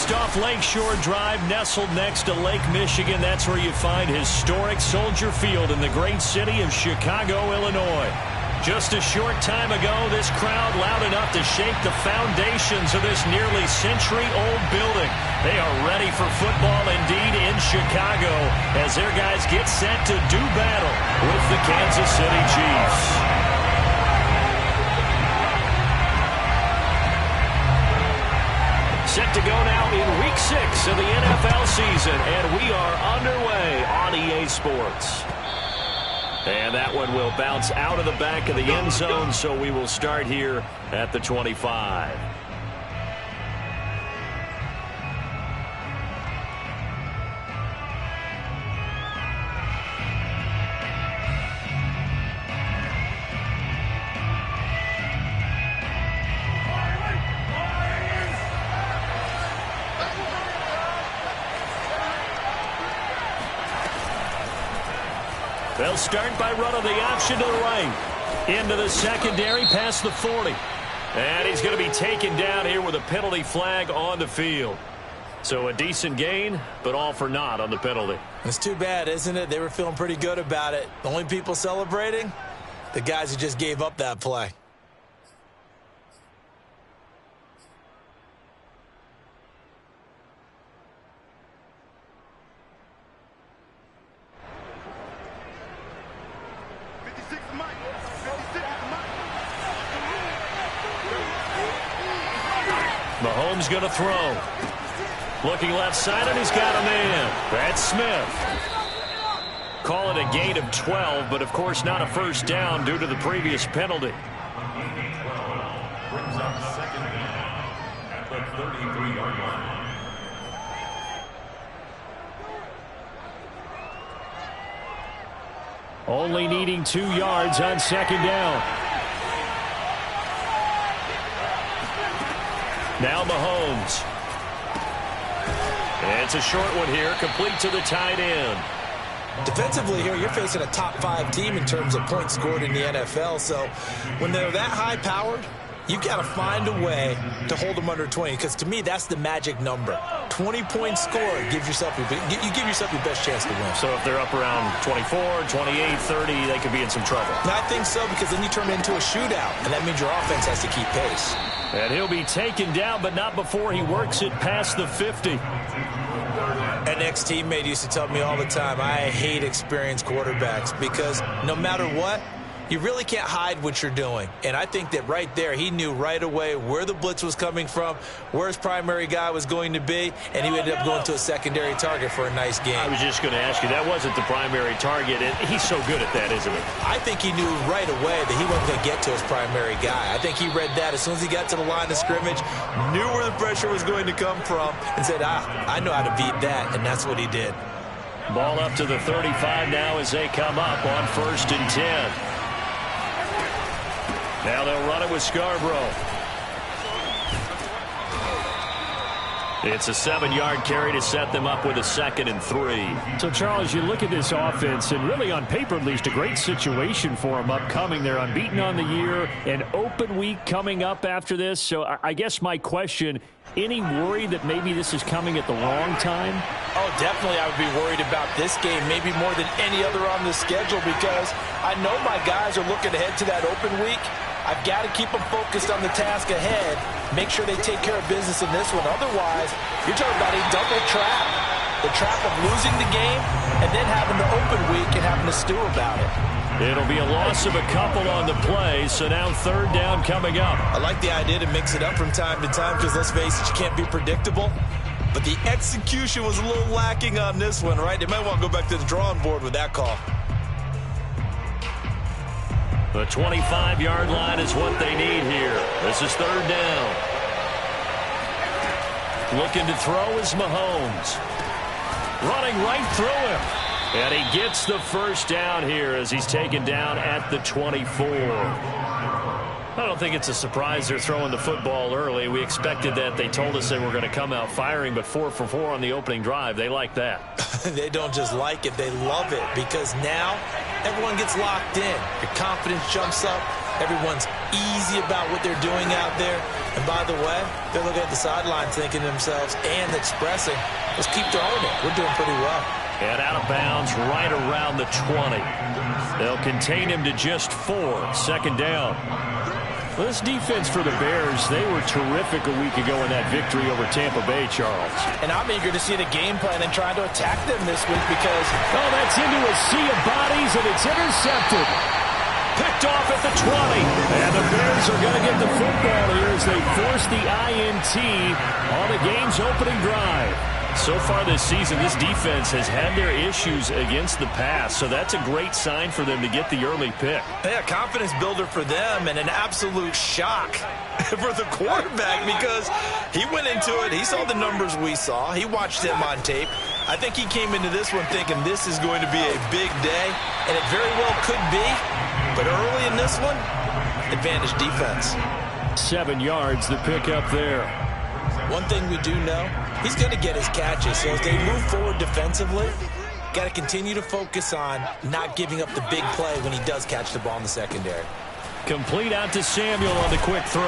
Just off Lakeshore Drive, nestled next to Lake Michigan. That's where you find historic Soldier Field in the great city of Chicago, Illinois. Just a short time ago, this crowd loud enough to shake the foundations of this nearly century-old building. They are ready for football indeed in Chicago as their guys get set to do battle with the Kansas City Chiefs. Set to go now in Week 6 of the NFL season, and we are underway on EA Sports. And that one will bounce out of the back of the end zone, so we will start here at the 25. They'll start by running the option to the right. Into the secondary, past the 40. And he's going to be taken down here with a penalty flag on the field. So a decent gain, but all for naught on the penalty. It's too bad, isn't it? They were feeling pretty good about it. The only people celebrating? The guys who just gave up that play. Mahomes going to throw. Looking left side, and he's got a man. That's Smith. Call it a gain of 12, but of course not a first down due to the previous penalty. Brings up second down at the 33-yard line. Only needing 2 yards on second down. Now Mahomes. And it's a short one here, complete to the tight end. Defensively here, you're facing a top 5 team in terms of points scored in the NFL. So when they're that high-powered, you've got to find a way to hold them under 20. Because to me, that's the magic number. 20 points scored gives yourself you give yourself your best chance to win. So if they're up around 24, 28, 30, they could be in some trouble. No, I think so, because then you turn it into a shootout, and that means your offense has to keep pace. And he'll be taken down, but not before he works it past the 50. An ex-teammate used to tell me all the time, I hate experienced quarterbacks because no matter what, you really can't hide what you're doing. And I think that right there, he knew right away where the blitz was coming from, where his primary guy was going to be, and he ended up going to a secondary target for a nice game. I was just going to ask you, that wasn't the primary target, and he's so good at that, isn't he? I think he knew right away that he wasn't going to get to his primary guy. I think he read that as soon as he got to the line of scrimmage, knew where the pressure was going to come from, and said, I know how to beat that, and that's what he did. Ball up to the 35 now as they come up on 1st and 10. Now they'll run it with Scarborough. It's a 7-yard carry to set them up with a 2nd and 3. So, Charles, you look at this offense, and really on paper at least, a great situation for them upcoming. They're unbeaten on the year, an open week coming up after this. So I guess my question, any worry that maybe this is coming at the wrong time? Oh, definitely I would be worried about this game, maybe more than any other on the schedule, because I know my guys are looking ahead to that open week. I've got to keep them focused on the task ahead, make sure they take care of business in this one. Otherwise, you're talking about a double trap. The trap of losing the game and then having the open week and having to stew about it. It'll be a loss of a couple on the play, so now 3rd down coming up. I like the idea to mix it up from time to time because, let's face it, you can't be predictable. But the execution was a little lacking on this one, right? They might want to go back to the drawing board with that call. The 25-yard line is what they need here. This is 3rd down. Looking to throw is Mahomes. Running right through him. And he gets the first down here as he's taken down at the 24. I don't think it's a surprise they're throwing the football early. We expected that. They told us they were going to come out firing, but 4 for 4 on the opening drive. They like that. They don't just like it. They love it because now everyone gets locked in. Your confidence jumps up. Everyone's easy about what they're doing out there. And by the way, they're looking at the sidelines thinking to themselves and expressing, let's keep throwing it. We're doing pretty well. And out of bounds right around the 20. They'll contain him to just 4. Second down. Well, this defense for the Bears, they were terrific a week ago in that victory over Tampa Bay, Charles. And I'm eager to see the game plan and trying to attack them this week because... Oh, that's into a sea of bodies, and it's intercepted. Picked off at the 20. And the Bears are going to get the football here as they force the INT on the game's opening drive. So far this season, this defense has had their issues against the pass, so that's a great sign for them to get the early pick. Yeah, confidence builder for them and an absolute shock for the quarterback because he went into it. He saw the numbers we saw. He watched them on tape. I think he came into this one thinking this is going to be a big day, and it very well could be. But early in this one, advantage defense. 7 yards, the pick up there. One thing we do know, he's going to get his catches. So as they move forward defensively, got to continue to focus on not giving up the big play when he does catch the ball in the secondary. Complete out to Samuel on the quick throw.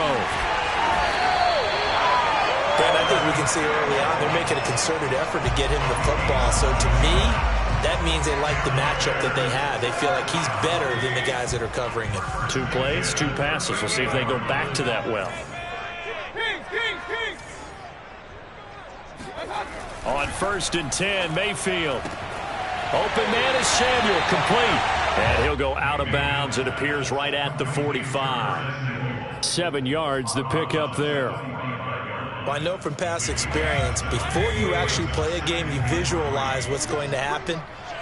Brad, I think we can see early on they're making a concerted effort to get him the football. So to me, that means they like the matchup that they have. They feel like he's better than the guys that are covering him. 2 plays, 2 passes. We'll see if they go back to that well. On 1st and 10, Mayfield. Open man is Samuel, complete. And he'll go out of bounds. It appears right at the 45. 7 yards, the pick up there. Well, I know from past experience, before you actually play a game, you visualize what's going to happen.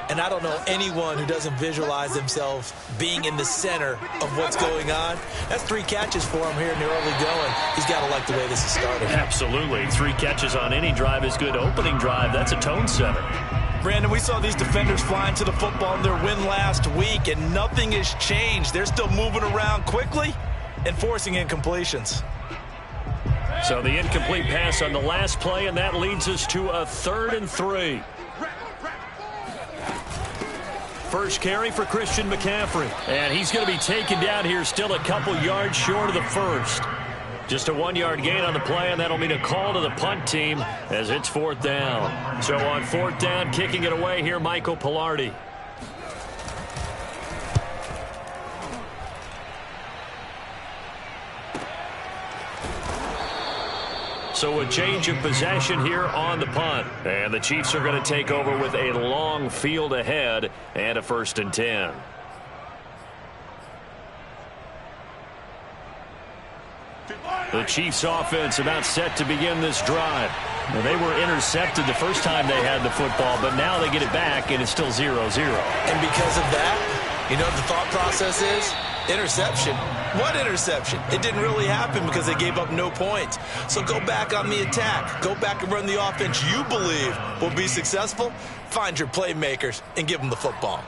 And I don't know anyone who doesn't visualize themselves being in the center of what's going on. That's 3 catches for him here in the early going. He's got to like the way this is started. Absolutely. 3 catches on any drive is good. Opening drive, that's a tone setter. Brandon, we saw these defenders flying to the football in their win last week, and nothing has changed. They're still moving around quickly and forcing incompletions. So the incomplete pass on the last play, and that leads us to a 3rd and 3. First carry for Christian McCaffrey. And he's going to be taken down here still a couple yards short of the first. Just a 1-yard gain on the play, and that'll mean a call to the punt team as it's 4th down. So on 4th down, kicking it away here, Michael Pilardi. So a change of possession here on the punt. And the Chiefs are going to take over with a long field ahead and a 1st and 10. The Chiefs offense about set to begin this drive. Now, they were intercepted the first time they had the football, but now they get it back and it's still 0-0. And because of that, you know what the thought process is? Interception. What interception? It didn't really happen because they gave up no points. So go back on the attack. Go back and run the offense you believe will be successful. Find your playmakers and give them the football.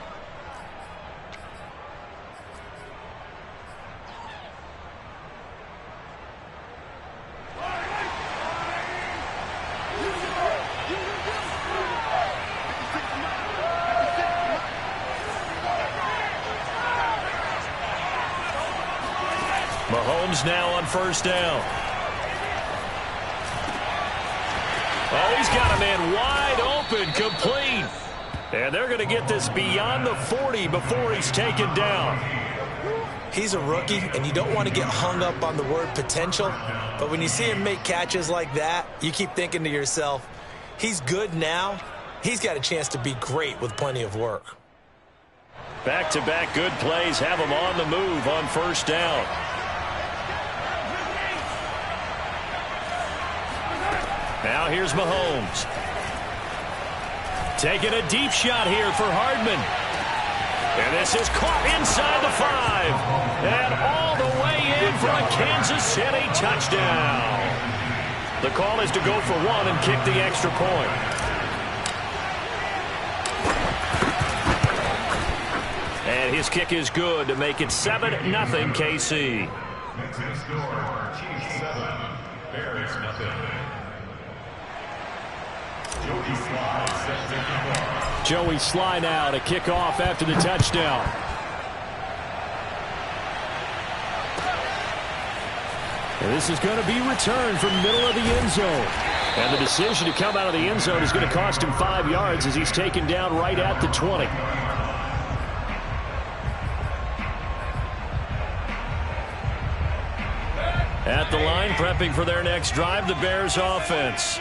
Mahomes now on 1st down. Oh, he's got a man wide open, complete. And they're going to get this beyond the 40 before he's taken down. He's a rookie, and you don't want to get hung up on the word potential. But when you see him make catches like that, you keep thinking to yourself, he's good now. He's got a chance to be great with plenty of work. Back-to-back good plays have him on the move on 1st down. Now here's Mahomes. Taking a deep shot here for Hardman. And this is caught inside the 5. And all the way in for a Kansas City touchdown. The call is to go for 1 and kick the extra point. And his kick is good to make it 7-0 KC. Next to the score, Chiefs 7, Bears nothing. Jody Sly set to kick off. Joey Sly now to kick off after the touchdown. And this is going to be returned from the middle of the end zone. And the decision to come out of the end zone is going to cost him 5 yards as he's taken down right at the 20. At the line, prepping for their next drive, the Bears offense.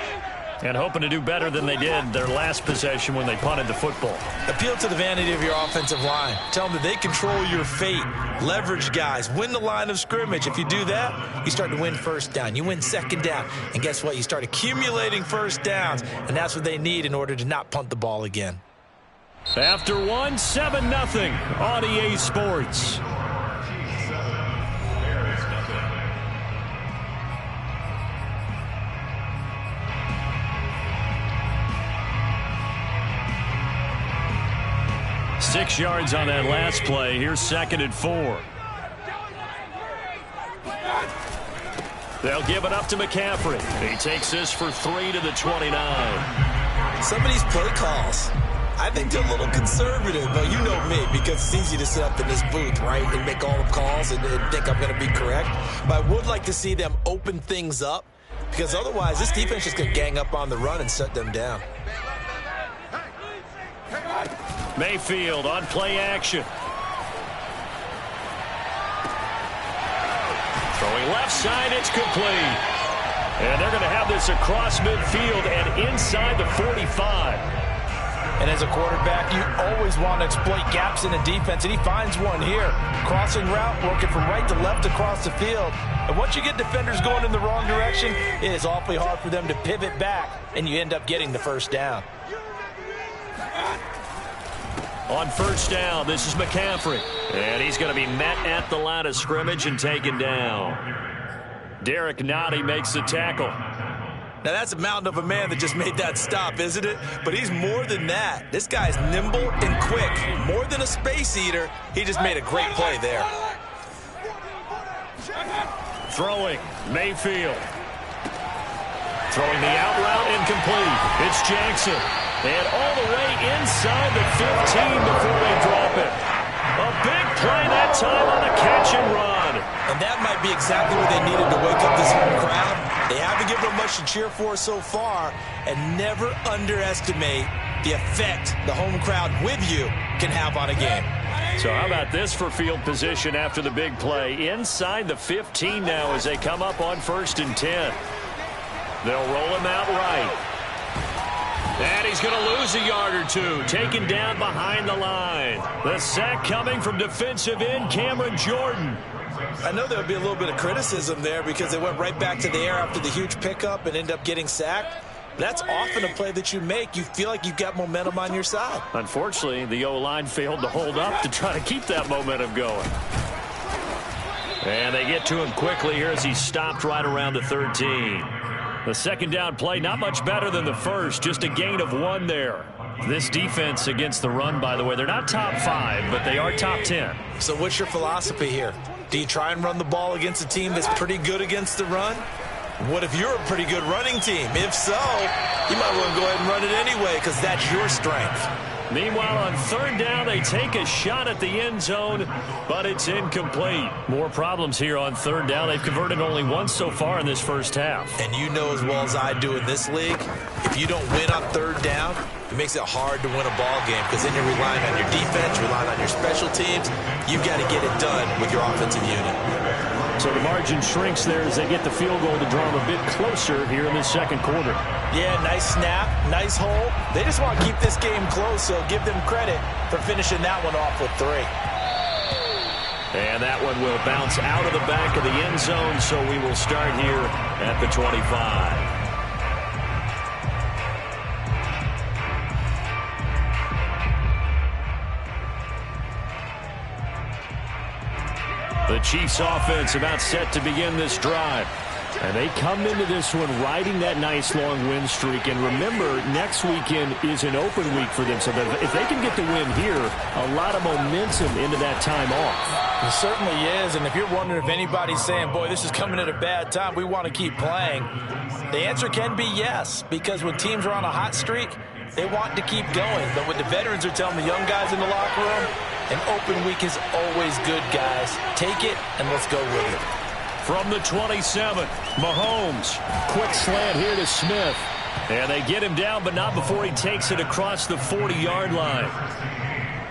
And hoping to do better than they did their last possession when they punted the football. Appeal to the vanity of your offensive line. Tell them that they control your fate. Leverage guys. Win the line of scrimmage. If you do that, you start to win first down. You win second down. And guess what? You start accumulating first downs. And that's what they need in order to not punt the ball again. After one, 7-0 on EA Sports. Six yards on that last play. Here's 2nd and 4. They'll give it up to McCaffrey. He takes this for 3 to the 29. Some of these play calls, I think they're a little conservative, but you know me, because it's easy to sit up in this booth, right, and make all the calls and think I'm going to be correct. But I would like to see them open things up, because otherwise this defense is going to gang up on the run and shut them down. Mayfield on play action. Throwing left side, it's complete. And they're going to have this across midfield and inside the 45. And as a quarterback, you always want to exploit gaps in the defense, and he finds one here. Crossing route, working from right to left across the field. And once you get defenders going in the wrong direction, it is awfully hard for them to pivot back, and you end up getting the first down. On first down, this is McCaffrey. And he's going to be met at the line of scrimmage and taken down. Derek Nottie makes the tackle. Now, that's a mountain of a man that just made that stop, isn't it? But he's more than that. This guy's nimble and quick. More than a space eater, he just made a great play there. Throwing, Mayfield. Throwing the out route, incomplete. It's Jackson. And all the way inside the 15 before they drop it. A big play that time on the catch and run. And that might be exactly what they needed to wake up this home crowd. They haven't given them much to cheer for so far. And never underestimate the effect the home crowd with you can have on a game. So how about this for field position after the big play? Inside the 15 now as they come up on 1st and 10. They'll roll him out right. And he's going to lose a yard or two. Taken down behind the line. The sack coming from defensive end Cameron Jordan. I know there would be a little bit of criticism there because they went right back to the air after the huge pickup and end up getting sacked. That's often a play that you make. You feel like you've got momentum on your side. Unfortunately, the O-line failed to hold up to try to keep that momentum going. And they get to him quickly here as he's stopped right around the 13. The second down play, not much better than the first, just a gain of 1 there. This defense against the run, by the way, they're not top 5, but they are top 10. So what's your philosophy here? Do you try and run the ball against a team that's pretty good against the run? What if you're a pretty good running team? If so, you might want to go ahead and run it anyway because that's your strength. Meanwhile, on 3rd down, they take a shot at the end zone, but it's incomplete. More problems here on 3rd down. They've converted only once so far in this first half. And you know as well as I do in this league, if you don't win on 3rd down, it makes it hard to win a ball game because then you're relying on your defense, relying on your special teams. You've got to get it done with your offensive unit. So the margin shrinks there as they get the field goal to draw them a bit closer here in the second quarter. Yeah, nice snap, nice hole. They just want to keep this game close, so give them credit for finishing that one off with 3. And that one will bounce out of the back of the end zone, so we will start here at the 25. The Chiefs offense about set to begin this drive. And they come into this one riding that nice long win streak. And remember, next weekend is an open week for them. So that if they can get the win here, a lot of momentum into that time off. It certainly is. And if you're wondering if anybody's saying, boy, this is coming at a bad time, we want to keep playing, the answer can be yes. Because when teams are on a hot streak, They want to keep going. But what the veterans are telling the young guys in the locker room, an open week is always good, guys. Take it, and let's go with it. From the 27, Mahomes. Quick slant here to Smith. And they get him down, but not before he takes it across the 40-yard line.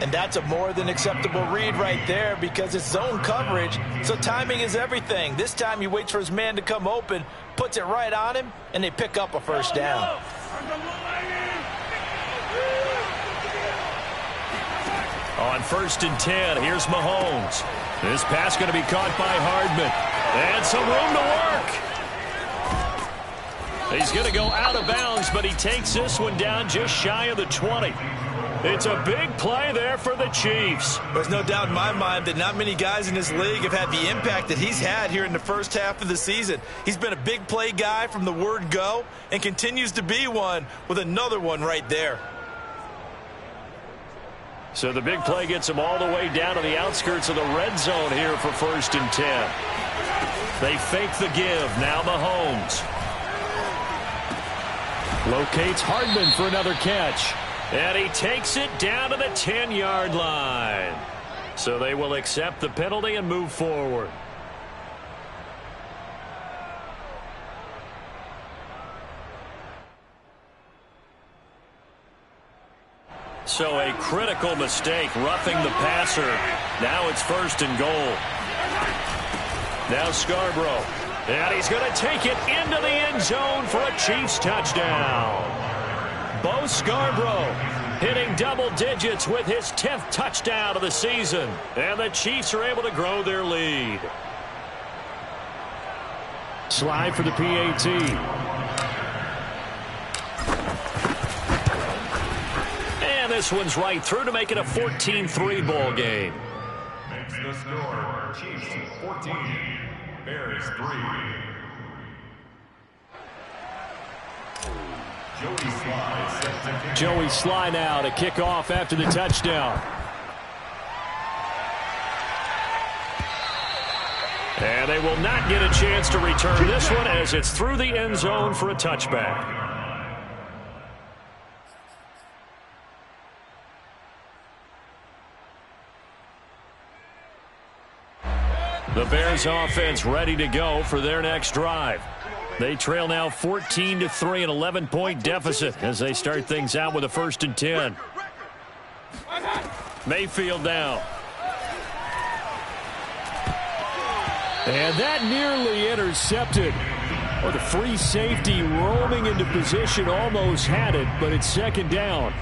And that's a more than acceptable read right there because it's zone coverage, so timing is everything. This time he waits for his man to come open, puts it right on him, and they pick up a first down. On 1st and 10, here's Mahomes. This pass going to be caught by Hardman. And some room to work. He's going to go out of bounds, but he takes this one down just shy of the 20. It's a big play there for the Chiefs. There's no doubt in my mind that not many guys in this league have had the impact that he's had here in the first half of the season. He's been a big play guy from the word go and continues to be one with another one right there. So the big play gets him all the way down to the outskirts of the red zone here for 1st and 10. They fake the give. Now Mahomes locates Hardman for another catch. And he takes it down to the 10-yard line. So they will accept the penalty and move forward. So a critical mistake, roughing the passer. Now it's 1st and goal. Now Scarborough. And he's going to take it into the end zone for a Chiefs touchdown. Bo Scarborough hitting double digits with his 10th touchdown of the season. And the Chiefs are able to grow their lead. Slide for the PAT. And this one's right through to make it a 14-3 ball game. Makes the score Chiefs 14, Bears 3. Joey Sly now to kick off after the touchdown. And they will not get a chance to return this one as it's through the end zone for a touchback. The Bears offense ready to go for their next drive. They trail now 14-3, an 11-point deficit as they start things out with a 1st and 10. Mayfield now. And that nearly intercepted. Well, the free safety roaming into position almost had it, but it's 2nd down.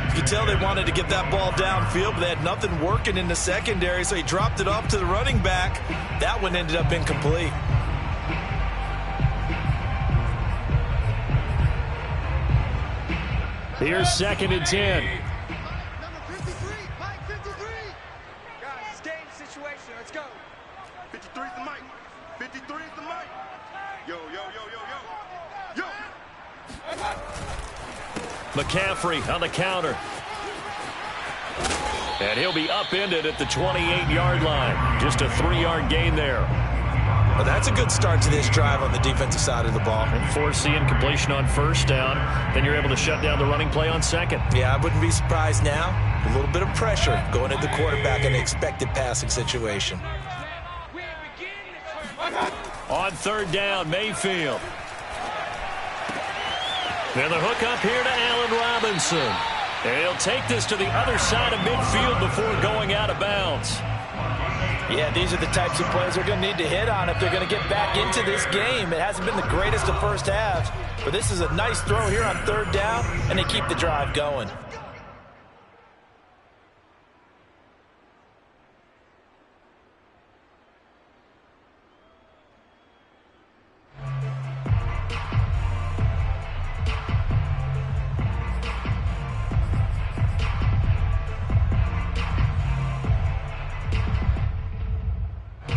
You can tell they wanted to get that ball downfield, but they had nothing working in the secondary, so he dropped it off to the running back. That one ended up incomplete. Here's 2nd and 10. Number 53, Mike 53. Guys, it's game situation. Let's go. 53 is the mic. 53 is the mic. Yo, yo, yo, yo, yo. Yo. McCaffrey on the counter. And he'll be upended at the 28-yard line. Just a 3-yard gain there. Well, that's a good start to this drive on the defensive side of the ball. And force the incompletion on 1st down. Then you're able to shut down the running play on 2nd. Yeah, I wouldn't be surprised now. A little bit of pressure going at the quarterback in an expected passing situation. On 3rd down, Mayfield. And the hook up here to Allen Robinson. And he'll take this to the other side of midfield before going out of bounds. Yeah, these are the types of plays they're going to need to hit on if they're going to get back into this game. It hasn't been the greatest of first halves, but this is a nice throw here on 3rd down, and they keep the drive going.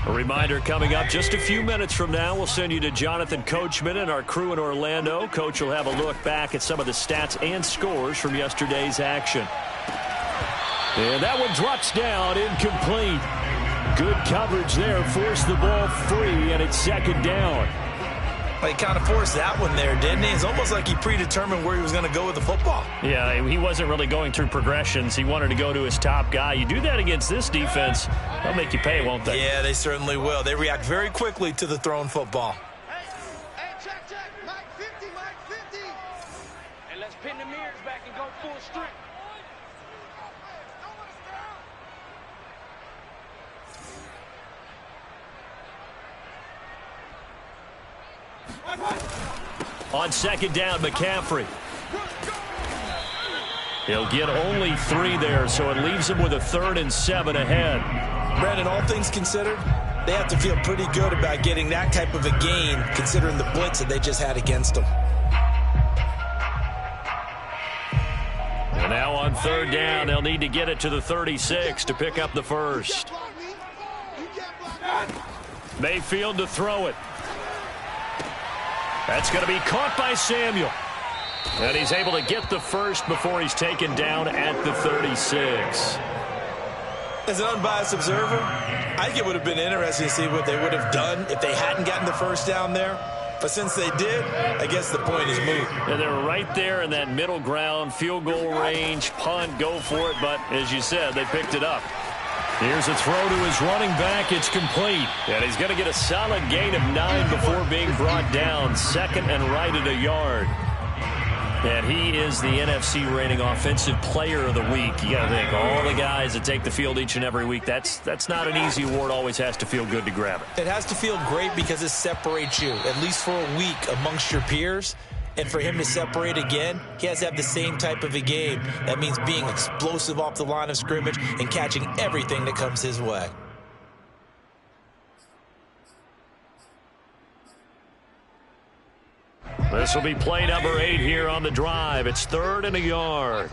A reminder coming up just a few minutes from now, we'll send you to Jonathan Coachman and our crew in Orlando. Coach will have a look back at some of the stats and scores from yesterday's action. And that one drops down, incomplete. Good coverage there, forced the ball free, and it's 2nd down. Well, he kind of forced that one there, didn't he? It's almost like he predetermined where he was going to go with the football. Yeah, he wasn't really going through progressions. He wanted to go to his top guy. You do that against this defense, they'll make you pay, won't they? Yeah, they certainly will. They react very quickly to the thrown football. Hey, check. Mike 50, Mike 50. And let's pin the mirrors back and go full strength. On second down, McCaffrey. He'll get only 3 there, so it leaves him with a 3rd and 7 ahead. Brandon, all things considered, they have to feel pretty good about getting that type of a gain, considering the blitz that they just had against them. And now on 3rd down, they'll need to get it to the 36 to pick up the first. Mayfield to throw it. That's going to be caught by Samuel. And he's able to get the first before he's taken down at the 36. As an unbiased observer, I think it would have been interesting to see what they would have done if they hadn't gotten the first down there. But since they did, I guess the point is moot. And they're right there in that middle ground, field goal range, punt, go for it. But as you said, they picked it up. Here's a throw to his running back. It's complete. And he's going to get a solid gain of 9 before being brought down. 2nd and right at a yard. And he is the NFC reigning offensive player of the week. You got to think, all the guys that take the field each and every week, that's not an easy award. Always has to feel good to grab it. It has to feel great because it separates you, at least for a week, amongst your peers. And for him to separate again, he has to have the same type of a game. That means being explosive off the line of scrimmage and catching everything that comes his way. This will be play number 8 here on the drive. It's 3rd and a yard.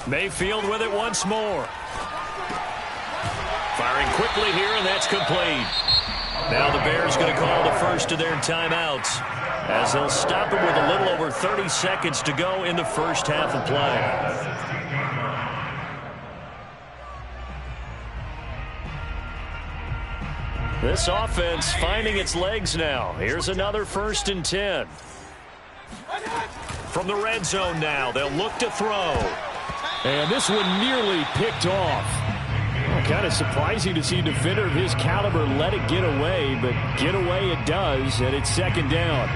Mayfield with it once more. Firing quickly here, and that's complete. Now the Bears going to call the first of their timeouts as they'll stop it with a little over 30 seconds to go in the first half of play. This offense finding its legs now. Here's another 1st and 10. From the red zone now, they'll look to throw. And this one nearly picked off. Well, kind of surprising to see a defender of his caliber let it get away, but get away it does, and it's 2nd down.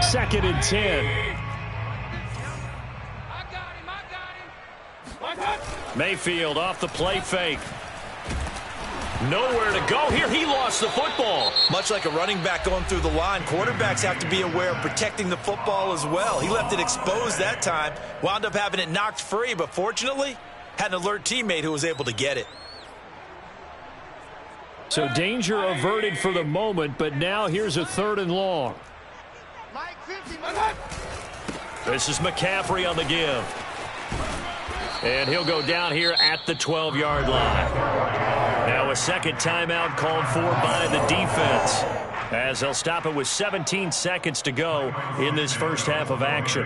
2nd and 10. Mayfield off the play fake. Nowhere to go here. He lost the football. Much like a running back going through the line, quarterbacks have to be aware of protecting the football as well. He left it exposed that time, wound up having it knocked free, but fortunately, had an alert teammate who was able to get it. So danger averted for the moment, but now here's a 3rd and long. This is McCaffrey on the give. And he'll go down here at the 12-yard line. Now a second timeout called for by the defense, as they'll stop it with 17 seconds to go in this first half of action.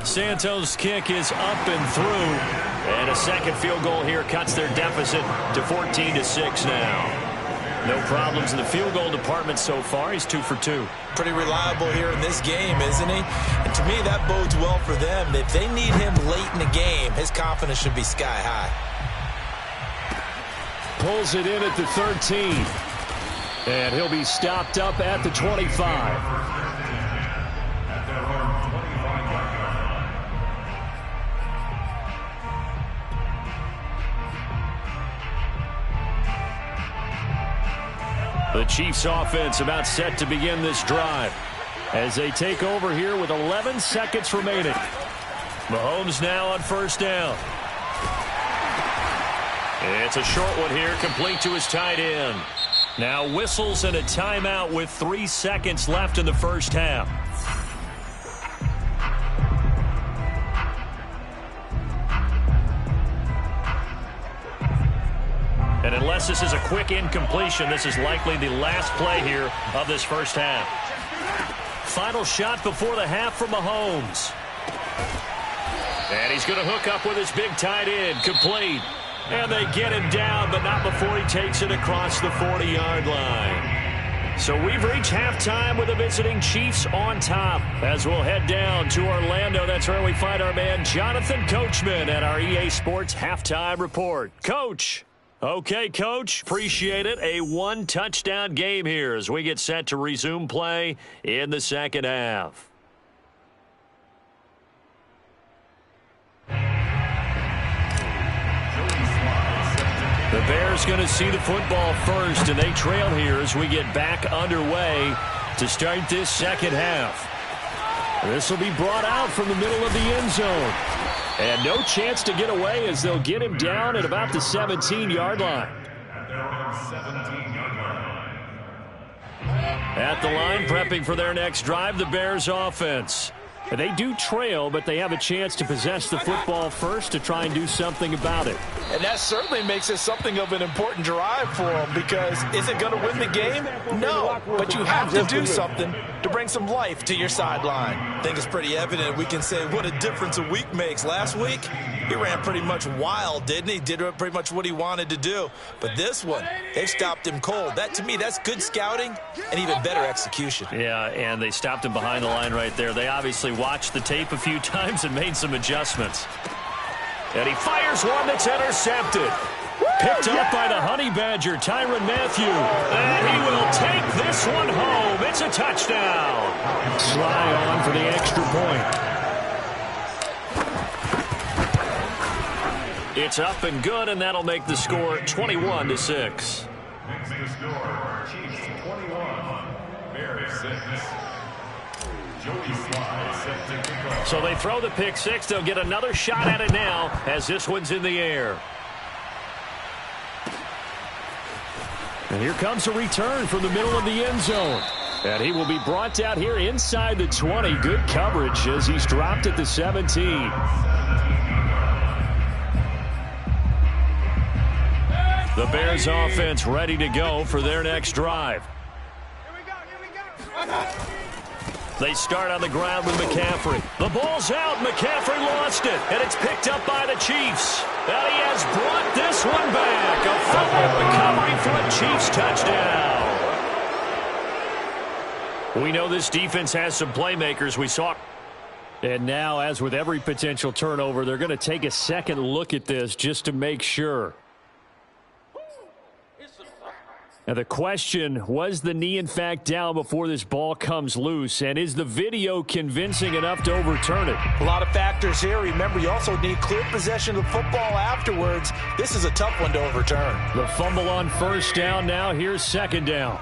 Santos' kick is up and through, and a second field goal here cuts their deficit to 14-6 now. No problems in the field goal department so far. He's 2 for 2. Pretty reliable here in this game, isn't he? And to me, that bodes well for them. If they need him late in the game, his confidence should be sky high. Pulls it in at the 13. And he'll be stopped up at the 25. The Chiefs offense about set to begin this drive as they take over here with 11 seconds remaining. Mahomes now on 1st down. It's a short one here, complete to his tight end. Now whistles and a timeout with 3 seconds left in the first half. And unless this is a quick incompletion, this is likely the last play here of this first half. Final shot before the half from Mahomes. And he's going to hook up with his big tight end, complete. And they get him down, but not before he takes it across the 40-yard line. So we've reached halftime with the visiting Chiefs on top. As we'll head down to Orlando, that's where we find our man Jonathan Coachman at our EA Sports Halftime Report. Coach. Okay, Coach. Appreciate it. A one-touchdown game here as we get set to resume play in the second half. The Bears going to see the football first, and they trail here as we get back underway to start this second half. This will be brought out from the middle of the end zone. And no chance to get away as they'll get him down at about the 17-yard line. At the line, prepping for their next drive, the Bears offense. They do trail, but they have a chance to possess the football first to try and do something about it. And that certainly makes it something of an important drive for them, because is it going to win the game? No, but you have to do something to bring some life to your sideline. I think it's pretty evident. We can say what a difference a week makes. Last week, he ran pretty much wild, didn't he? Did pretty much what he wanted to do. But this one, they've stopped him cold. That, to me, that's good scouting and even better execution. Yeah, and they stopped him behind the line right there. They obviously watched the tape a few times and made some adjustments. And he fires one that's intercepted. Picked up by the Honey Badger, Tyrann Mathieu. And he will take this one home. It's a touchdown. Sly on for the extra point. It's up and good, and that'll make the score 21-6. Makes the score, Chiefs 21, Bears 6. So they throw the pick six. They'll get another shot at it now as this one's in the air. And here comes a return from the middle of the end zone. And he will be brought out here inside the 20. Good coverage as he's dropped at the 17. The Bears offense ready to go for their next drive. They start on the ground with McCaffrey. The ball's out. McCaffrey lost it. And it's picked up by the Chiefs. And he has brought this one back. A fumble recovery for a Chiefs touchdown. We know this defense has some playmakers. We saw. And now, as with every potential turnover, they're going to take a second look at this just to make sure. Now the question, was the knee in fact down before this ball comes loose? And is the video convincing enough to overturn it? A lot of factors here. Remember, you also need clear possession of the football afterwards. This is a tough one to overturn. The fumble on first down now. Here's second down.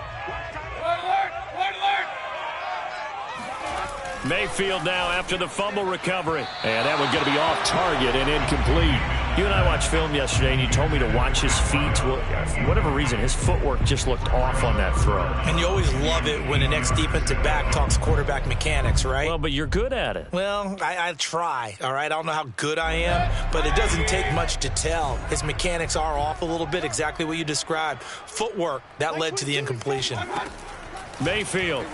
Mayfield now after the fumble recovery. And that one going to be off target and incomplete. You and I watched film yesterday, and you told me to watch his feet. Well, for whatever reason, his footwork just looked off on that throw. And you always love it when the next defensive back talks quarterback mechanics, right? Well, but you're good at it. Well, I try, all right? I don't know how good I am, but it doesn't take much to tell. His mechanics are off a little bit, exactly what you described. Footwork, that led to the incompletion. Mayfield.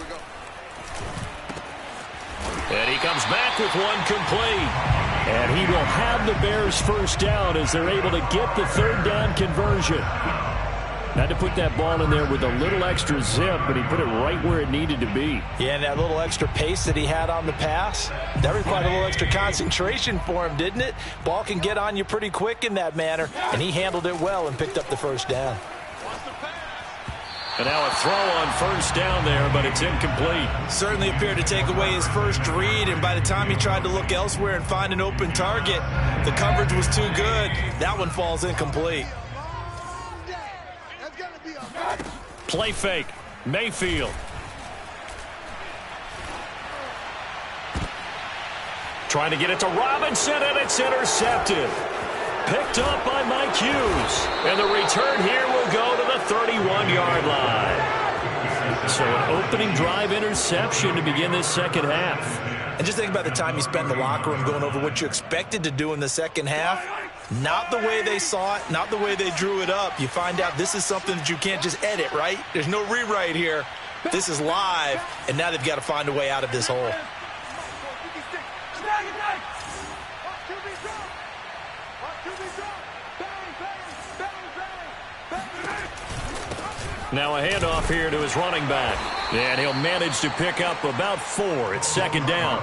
And he comes back with one complete. And he will have the Bears first down as they're able to get the third down conversion. Had to put that ball in there with a little extra zip, but he put it right where it needed to be. Yeah, and that little extra pace that he had on the pass, that required a little extra concentration for him, didn't it? Ball can get on you pretty quick in that manner, and he handled it well and picked up the first down. And now a throw on first down there, but it's incomplete. Certainly appeared to take away his first read, and by the time he tried to look elsewhere and find an open target, the coverage was too good. That one falls incomplete. Play fake. Mayfield. Trying to get it to Robinson, and it's intercepted. Picked up by Mike Hughes. And the return here will go to the 31-yard line. So an opening drive interception to begin this second half. And just think about the time you spent in the locker room going over what you expected to do in the second half. Not the way they saw it, not the way they drew it up. You find out this is something that you can't just edit, right? There's no rewrite here. This is live, and now they've got to find a way out of this hole. Now a handoff here to his running back. And he'll manage to pick up about 4. It's second down.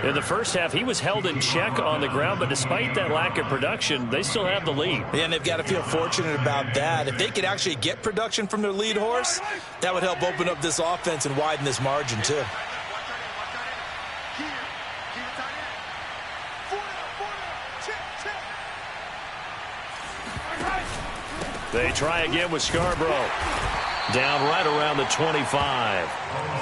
In the first half, he was held in check on the ground, but despite that lack of production, they still have the lead. And they've got to feel fortunate about that. If they could actually get production from their lead horse, that would help open up this offense and widen this margin, too. They try again with Scarborough. Down right around the 25.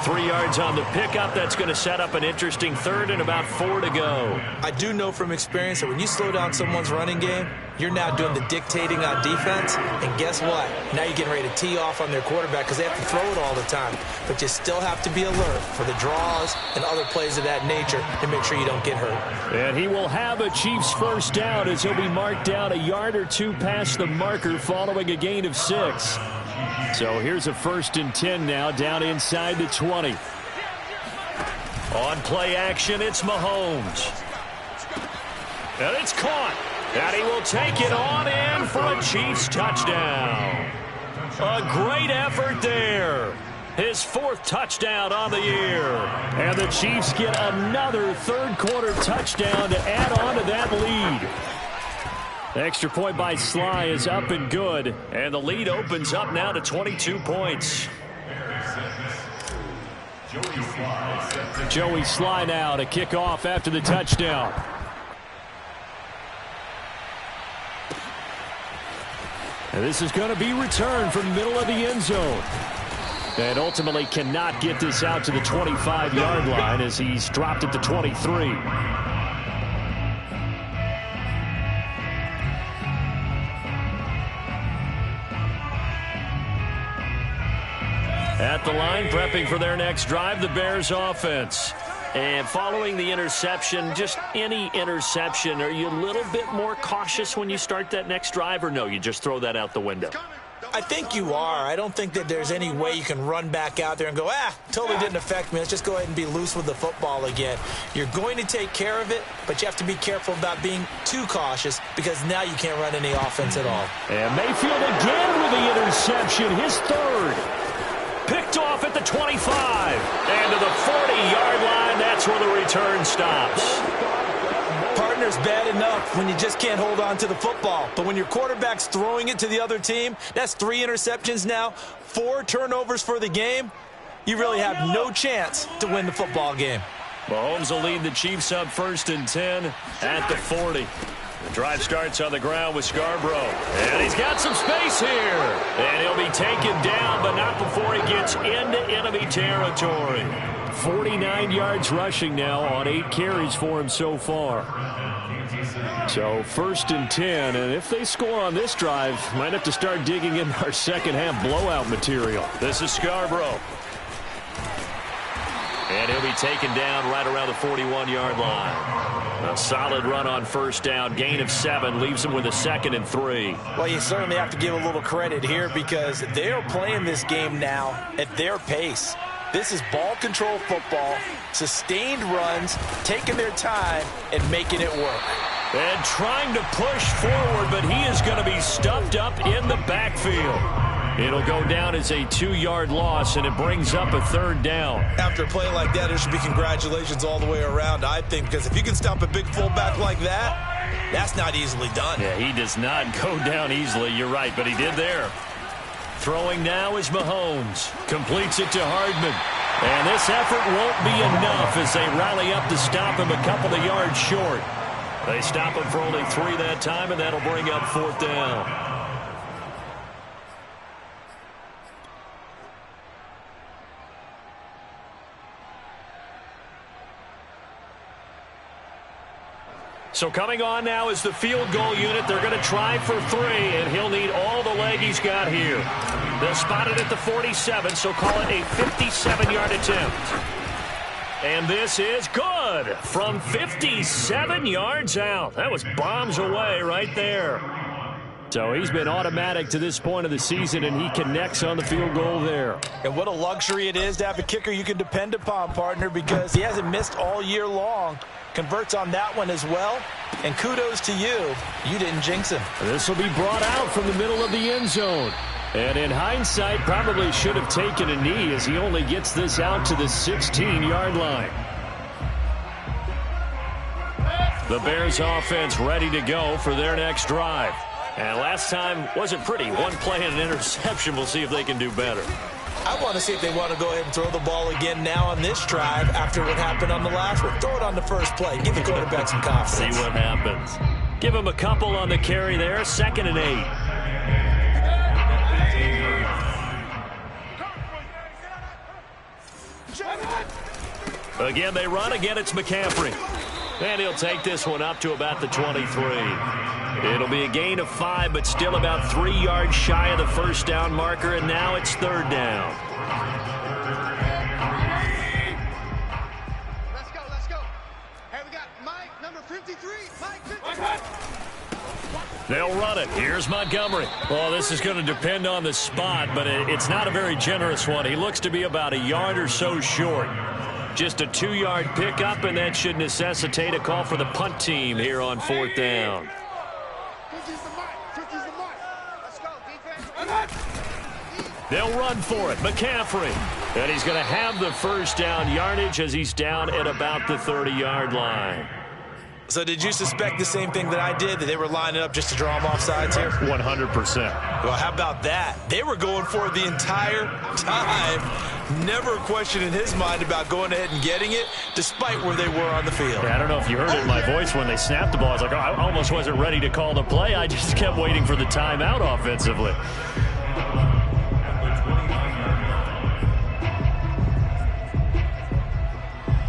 3 yards on the pickup. That's going to set up an interesting third and about 4 to go. I do know from experience that when you slow down someone's running game, you're now doing the dictating on defense. And guess what? Now you're getting ready to tee off on their quarterback because they have to throw it all the time. But you still have to be alert for the draws and other plays of that nature to make sure you don't get hurt. And he will have a Chiefs first down as he'll be marked down a yard or 2 past the marker following a gain of 6. So here's a 1st and 10 now, down inside the 20. On play action, it's Mahomes. And it's caught. And he will take it on in for a Chiefs touchdown. A great effort there. His 4th touchdown on the year. And the Chiefs get another third-quarter touchdown to add on to that lead. The extra point by Sly is up and good, and the lead opens up now to 22 points. Joey Sly now to kick off after the touchdown. And this is going to be returned from the middle of the end zone. And ultimately cannot get this out to the 25-yard line as he's dropped at the 23. At the line, prepping for their next drive, the Bears offense. And following the interception, just any interception, are you a little bit more cautious when you start that next drive, or no, you just throw that out the window? I think you are. I don't think that there's any way you can run back out there and go, totally didn't affect me. Let's just go ahead and be loose with the football again. You're going to take care of it, but you have to be careful about being too cautious because now you can't run any offense at all. And Mayfield again with the interception, his 3rd. Picked off at the 25. And to the 40-yard line, that's where the return stops. Partner's bad enough when you just can't hold on to the football. But when your quarterback's throwing it to the other team, that's 3 interceptions now, 4 turnovers for the game. You really have no chance to win the football game. Mahomes will lead the Chiefs up 1st and 10 at the 40. The drive starts on the ground with Scarborough. And he's got some space here. And he'll be taken down, but not before he gets into enemy territory. 49 yards rushing now on 8 carries for him so far. So 1st and 10, and if they score on this drive, might have to start digging in our second half blowout material. This is Scarborough. And he'll be taken down right around the 41-yard line. A solid run on 1st down. Gain of 7 leaves him with a 2nd and 3. Well, you certainly have to give a little credit here because they are playing this game now at their pace. This is ball control football, sustained runs, taking their time and making it work. And trying to push forward, but he is going to be stuffed up in the backfield. It'll go down as a 2-yard loss, and it brings up a 3rd down. After a play like that, there should be congratulations all the way around, I think, because if you can stop a big fullback like that, that's not easily done. Yeah, he does not go down easily. You're right, but he did there. Throwing now is Mahomes. Completes it to Hardman. And this effort won't be enough as they rally up to stop him a couple of yards short. They stop him for only 3 that time, and that'll bring up 4th down. So coming on now is the field goal unit. They're going to try for 3, and he'll need all the leg he's got here. They'll spot it at the 47, so call it a 57-yard attempt. And this is good from 57 yards out. That was bombs away right there. So he's been automatic to this point of the season, and he connects on the field goal there. And what a luxury it is to have a kicker you can depend upon, partner, because he hasn't missed all year long. Converts on that one as well. And kudos to you. You didn't jinx him. This will be brought out from the middle of the end zone. And in hindsight, probably should have taken a knee as he only gets this out to the 16-yard line. The Bears offense ready to go for their next drive. And last time wasn't pretty. One play and an interception. We'll see if they can do better. I want to see if they want to go ahead and throw the ball again now on this drive after what happened on the last one. Throw it on the first play. Give the quarterback some confidence. See what happens. Give him a couple on the carry there. 2nd and 8. Again, they run. Again, it's McCaffrey. And he'll take this one up to about the 23. It'll be a gain of 5, but still about 3 yards shy of the first down marker, and now it's 3rd down. Let's go, let's go. Hey, we got Mike, number 53. Mike, 53. They'll run it. Here's Montgomery. Well, this is going to depend on the spot, but it's not a very generous one. He looks to be about a yard or so short. Just a 2-yard pickup, and that should necessitate a call for the punt team here on 4th down. 50's the mark. 50's the mark. Let's go, defense. They'll run for it. McCaffrey. And he's going to have the first down yardage as he's down at about the 30-yard line. So did you suspect the same thing that I did, that they were lining up just to draw them off sides here? 100%. Well, how about that? They were going for it the entire time. Never a question in his mind about going ahead and getting it, despite where they were on the field. Yeah, I don't know if you heard it in my voice when they snapped the ball. I was like, oh, I almost wasn't ready to call the play. I just kept waiting for the timeout offensively.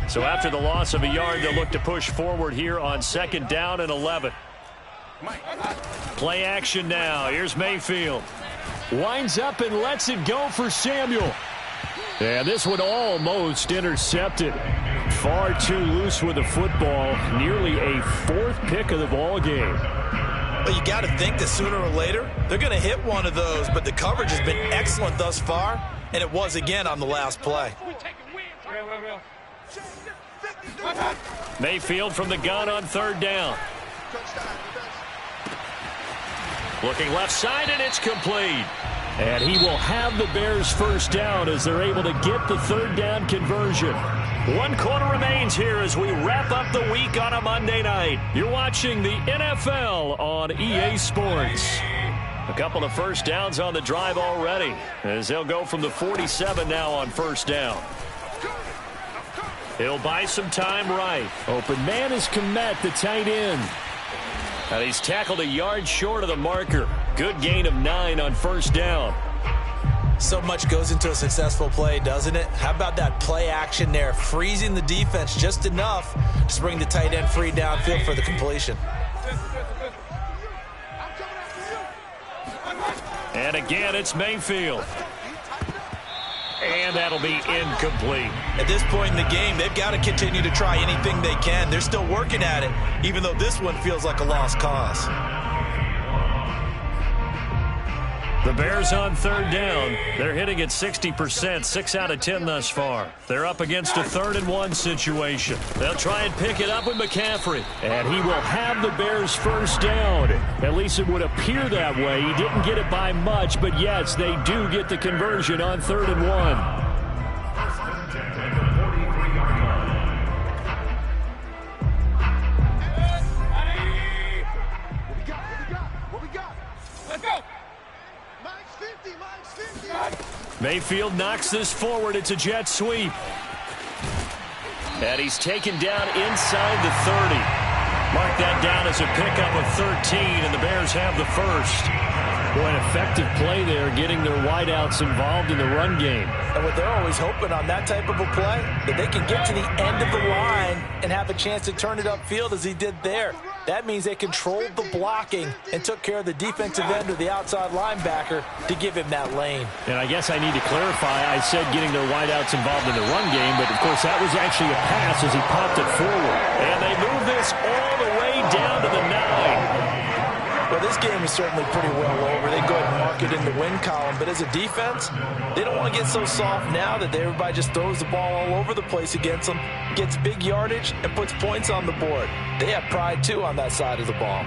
So after the loss of a yard, they'll look to push forward here on 2nd down and 11. Play action now. Here's Mayfield. Winds up and lets it go for Samuel. And this one almost intercepted. Far too loose with the football. Nearly a 4th pick of the ball game. Well, you got to think that sooner or later, they're going to hit one of those, but the coverage has been excellent thus far, and it was again on the last play. Mayfield from the gun on 3rd down. Looking left side, and it's complete. And he will have the Bears first down as they're able to get the 3rd down conversion. 1 quarter remains here as we wrap up the week on a Monday night. You're watching the NFL on EA Sports. A couple of first downs on the drive already as they'll go from the 47 now on 1st down. He'll buy some time right. Open man is Komet, the tight end. And he's tackled a yard short of the marker. Good gain of 9 on 1st down. So much goes into a successful play, doesn't it? How about that play action there, freezing the defense just enough to bring the tight end free downfield for the completion. And again, it's Mayfield. And that'll be incomplete. At this point in the game, they've got to continue to try anything they can. They're still working at it, even though this one feels like a lost cause. The Bears on 3rd down. They're hitting at 60%, 6 out of 10 thus far. They're up against a 3rd and 1 situation. They'll try and pick it up with McCaffrey. And he will have the Bears first down. At least it would appear that way. He didn't get it by much, but yes, they do get the conversion on 3rd and 1. Mayfield knocks this forward. It's a jet sweep. And he's taken down inside the 30. Mark that down as a pickup of 13, and the Bears have the first. Boy, an effective play there, getting their wideouts involved in the run game. And what they're always hoping on that type of a play, that they can get to the end of the line and have a chance to turn it upfield as he did there. That means they controlled the blocking and took care of the defensive end or the outside linebacker to give him that lane. And I guess I need to clarify, I said getting their wideouts involved in the run game, but of course that was actually a pass as he popped it forward. And they move this all the way down to the 9. Well, this game is certainly pretty well over. They go ahead and mark it in the win column. But as a defense, they don't want to get so soft now that everybody just throws the ball all over the place against them, gets big yardage, and puts points on the board. They have pride, too, on that side of the ball.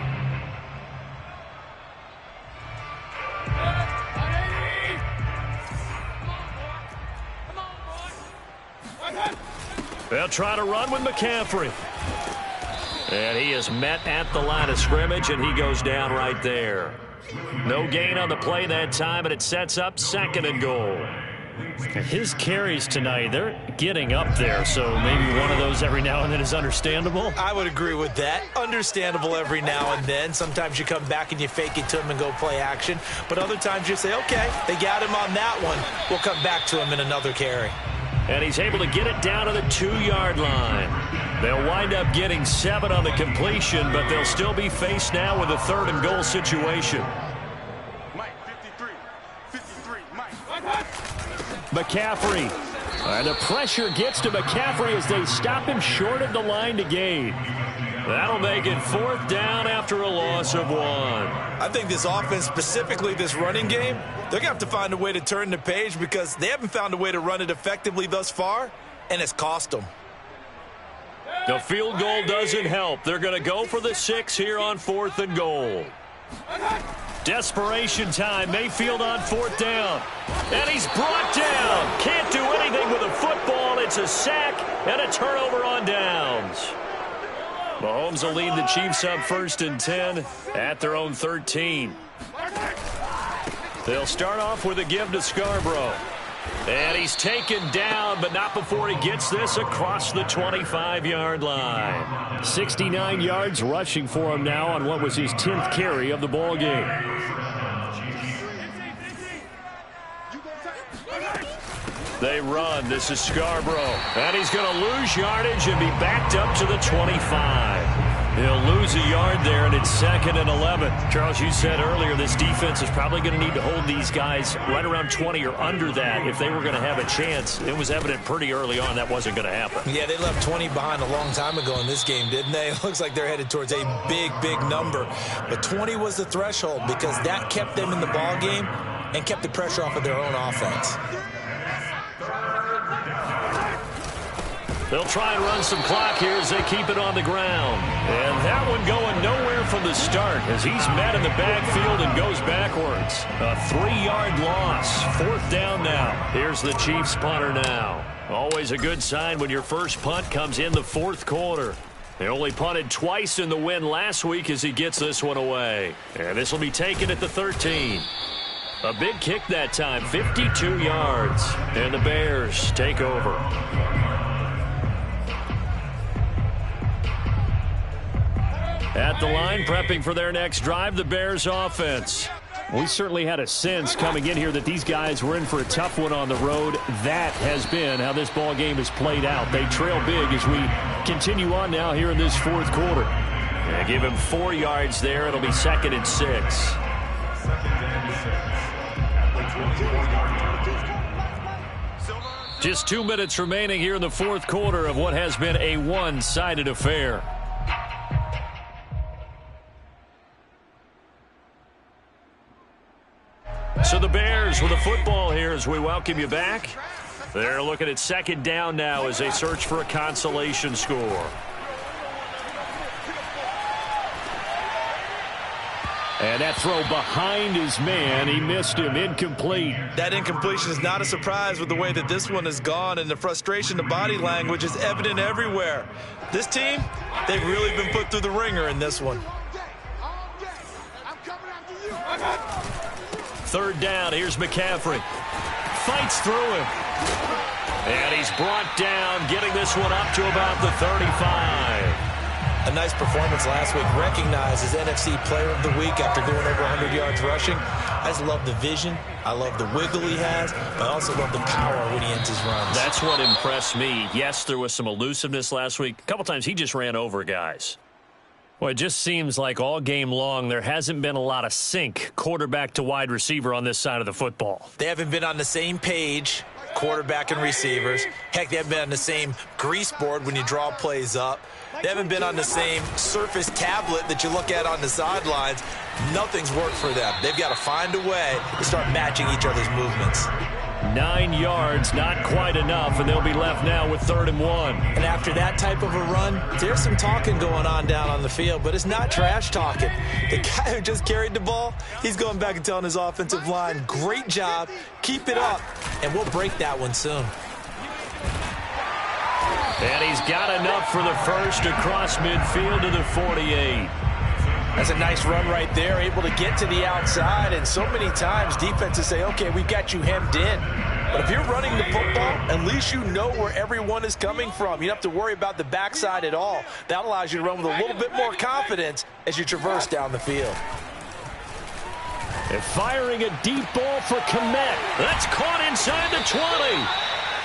They'll try to run with McCaffrey. And he is met at the line of scrimmage, and he goes down right there. No gain on the play that time, and it sets up 2nd and goal. His carries tonight, they're getting up there, so maybe one of those every now and then is understandable. I would agree with that. Understandable every now and then. Sometimes you come back and you fake it to him and go play action. But other times you say, okay, they got him on that one. We'll come back to him in another carry. And he's able to get it down to the 2-yard line. They'll wind up getting 7 on the completion, but they'll still be faced now with a 3rd and goal situation. Mike, 53, Mike. McCaffrey. And the pressure gets to McCaffrey as they stop him short of the line to gain. That'll make it 4th down after a loss of 1. I think this offense, specifically this running game, they're going to have to find a way to turn the page because they haven't found a way to run it effectively thus far, and it's cost them. The field goal doesn't help. They're going to go for the 6 here on 4th and goal. Desperation time. Mayfield on 4th down. And he's brought down. Can't do anything with a football. It's a sack and a turnover on downs. Mahomes will lead the Chiefs up 1st and 10 at their own 13. They'll start off with a give to Scarborough. And he's taken down, but not before he gets this across the 25-yard line. 69 yards rushing for him now on what was his 10th carry of the ball game. They run. This is Scarborough. And he's going to lose yardage and be backed up to the 25. He'll lose a yard there, and it's 2nd and 11. Charles, you said earlier this defense is probably going to need to hold these guys right around 20 or under that if they were going to have a chance. It was evident pretty early on that wasn't going to happen. Yeah, they left 20 behind a long time ago in this game, didn't they? It looks like they're headed towards a big, big number. But 20 was the threshold because that kept them in the ball game and kept the pressure off of their own offense. They'll try and run some clock here as they keep it on the ground. And that one going nowhere from the start as he's met in the backfield and goes backwards. A 3-yard loss. 4th down now. Here's the Chiefs punter now. Always a good sign when your first punt comes in the 4th quarter. They only punted twice in the win last week as he gets this one away. And this will be taken at the 13. A big kick that time, 52 yards. And the Bears take over. At the line, prepping for their next drive, the Bears offense. We certainly had a sense coming in here that these guys were in for a tough one on the road. That has been how this ball game has played out. They trail big as we continue on now here in this 4th quarter. And give him 4 yards there. It'll be 2nd and 6. Just 2 minutes remaining here in the 4th quarter of what has been a one-sided affair. So the Bears with a football here as we welcome you back. They're looking at 2nd down now as they search for a consolation score. And that throw behind his man, he missed him, incomplete. That incompletion is not a surprise with the way that this one has gone, and the frustration, the body language is evident everywhere. This team, they've really been put through the ringer in this one. 3rd down, here's McCaffrey. Fights through him. And he's brought down, getting this one up to about the 35. A nice performance last week, recognized as NFC Player of the Week after going over 100 yards rushing. I just love the vision. I love the wiggle he has. I also love the power when he ends his runs. That's what impressed me. Yes, there was some elusiveness last week. A couple times he just ran over guys. Well, it just seems like all game long there hasn't been a lot of sync quarterback to wide receiver on this side of the football. They haven't been on the same page, quarterback and receivers. Heck, they haven't been on the same grease board when you draw plays up. They haven't been on the same Surface tablet that you look at on the sidelines. Nothing's worked for them. They've got to find a way to start matching each other's movements. 9 yards, not quite enough, and they'll be left now with 3rd and 1. And after that type of a run, there's some talking going on down on the field, but it's not trash talking. The guy who just carried the ball, he's going back and telling his offensive line, great job, keep it up, and we'll break that one soon. And he's got enough for the first across midfield to the 48. That's a nice run right there, able to get to the outside. And so many times defenses say, okay, we've got you hemmed in. But if you're running the football, at least you know where everyone is coming from. You don't have to worry about the backside at all. That allows you to run with a little bit more confidence as you traverse down the field. And firing a deep ball for Kmet. That's caught inside the 20.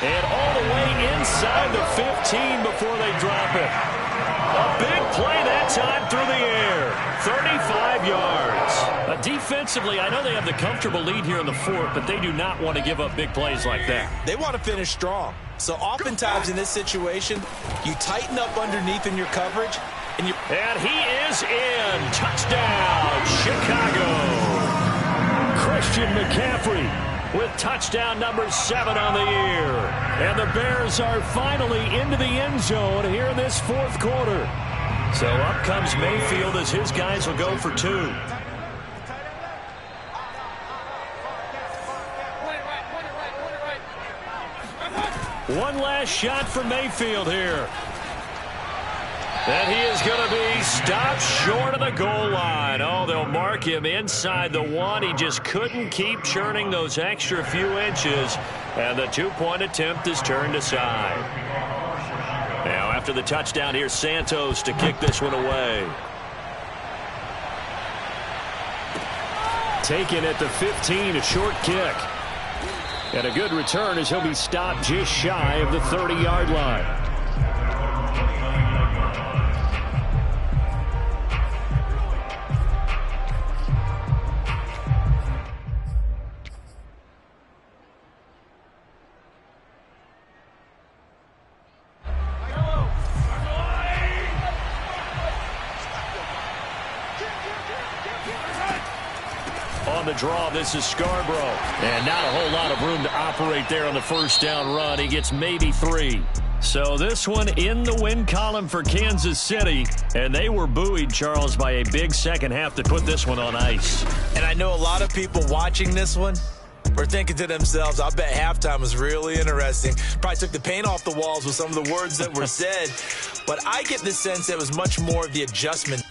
And all the way inside the 15 before they drop it. A big play that time through the air. 35 yards. Defensively, I know they have the comfortable lead here in the fourth, but they do not want to give up big plays like that. They want to finish strong. So oftentimes in this situation, you tighten up underneath in your coverage. And he is in. Touchdown, Chicago. Christian McCaffrey with touchdown number 7 on the year. And the Bears are finally into the end zone here in this fourth quarter. So up comes Mayfield as his guys will go for 2. One last shot for Mayfield here. And he is going to be stopped short of the goal line. Oh, they'll mark him inside the 1. He just couldn't keep churning those extra few inches. And the 2-point attempt is turned aside. Now, after the touchdown, here's Santos to kick this one away. Taken at the 15, a short kick. And a good return as he'll be stopped just shy of the 30-yard line. On the draw, this is Scarborough. And not a whole lot of room to operate there on the first down run. He gets maybe 3. So this one in the win column for Kansas City. And they were buoyed, Charles, by a big second half to put this one on ice. And I know a lot of people watching this one were thinking to themselves, I bet halftime was really interesting. Probably took the paint off the walls with some of the words that were said. But I get the sense that it was much more of the adjustment.